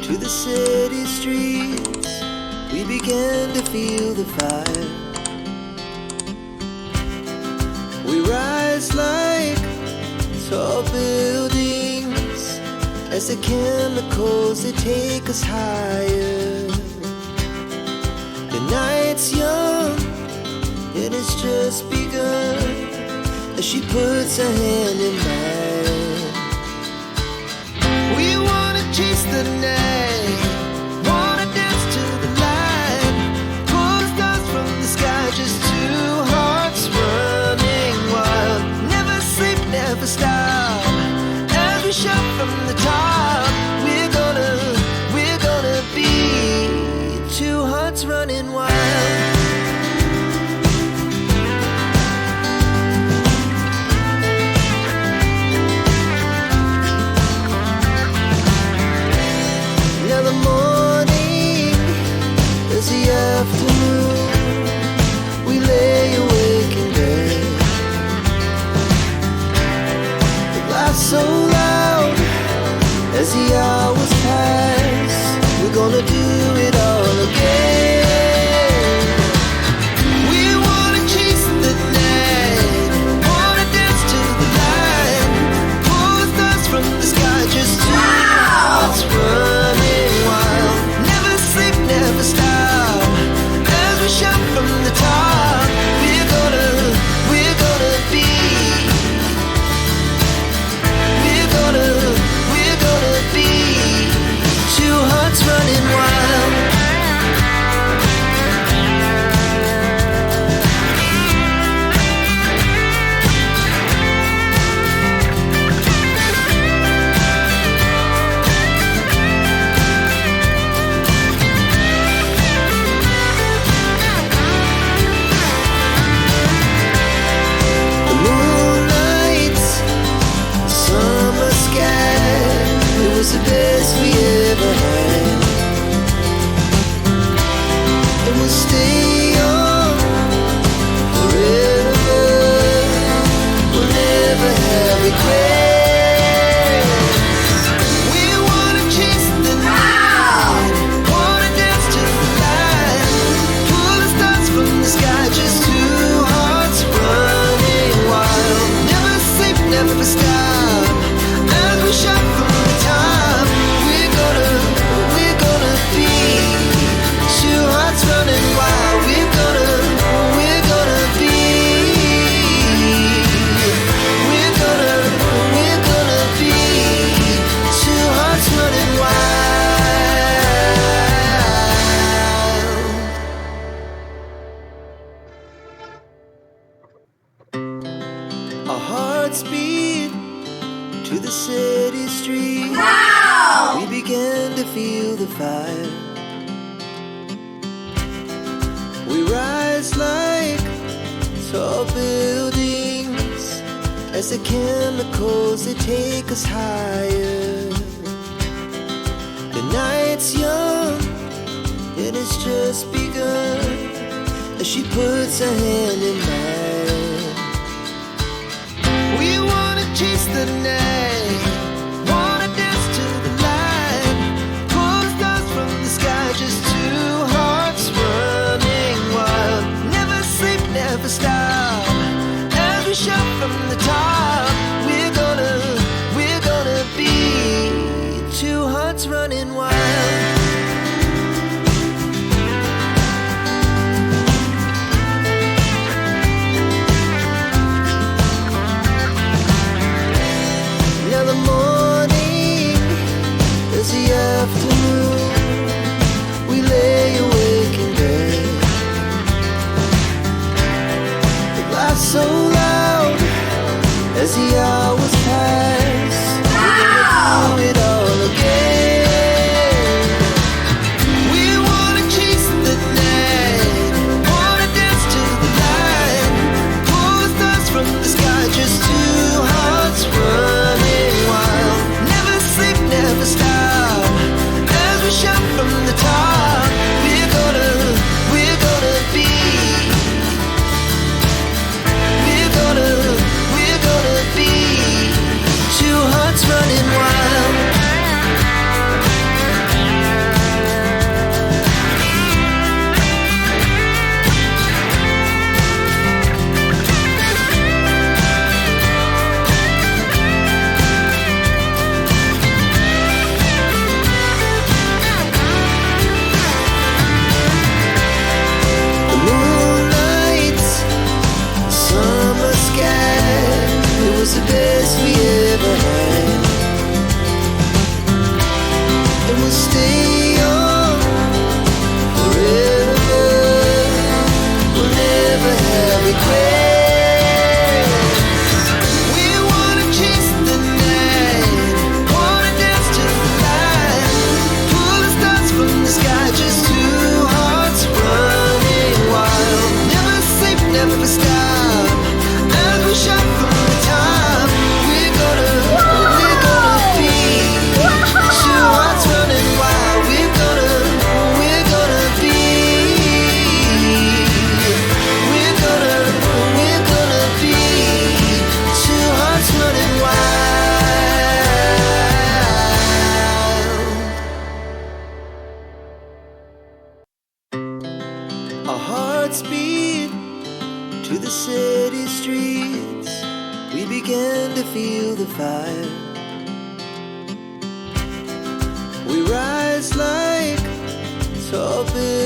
to the city streets, we began to feel the fire. We rise like tall buildings as the chemicals, they take us higher. The night's young, it has just begun, as she puts her hand in mine. We wanna chase the night, wanna dance to the light, pull the stars from the sky, just two hearts running wild. Never sleep, never stop, as we shout from the top. We're gonna be two hearts running wild. Afternoon, we lay awake in bed. The laughs so loud as the hours pass. We're gonna do it all again. We wanna chase the night, wanna dance to the light, pull the stars from the sky, just two hearts running wild. Never sleep, never stop, we shout from the top. We're gonna be, we're gonna be two hearts running wild. The best we ever had, and we'll stay on forever. We'll never have regrets. We wanna chase the night, wanna dance to the light, pull the stars from the sky, just two hearts running wild. Never sleep, never stop, as we shout from the top. Running wild, we're gonna be, we're gonna be two hearts running wild. Our hearts beat to the city streets. Wow! We began to feel the fire. We rise like tall buildings as the chemicals, they take us higher. The night's young, it has just begun, as she puts her hand in mine. We wanna chase the night, wanna dance to the light, pull the stars from the sky, just two hearts running wild. Never sleep, never stop, as we shout from the top. We're gonna be two hearts running wild. Now the morning to the city streets, we began to feel the fire. We rise like tall buildings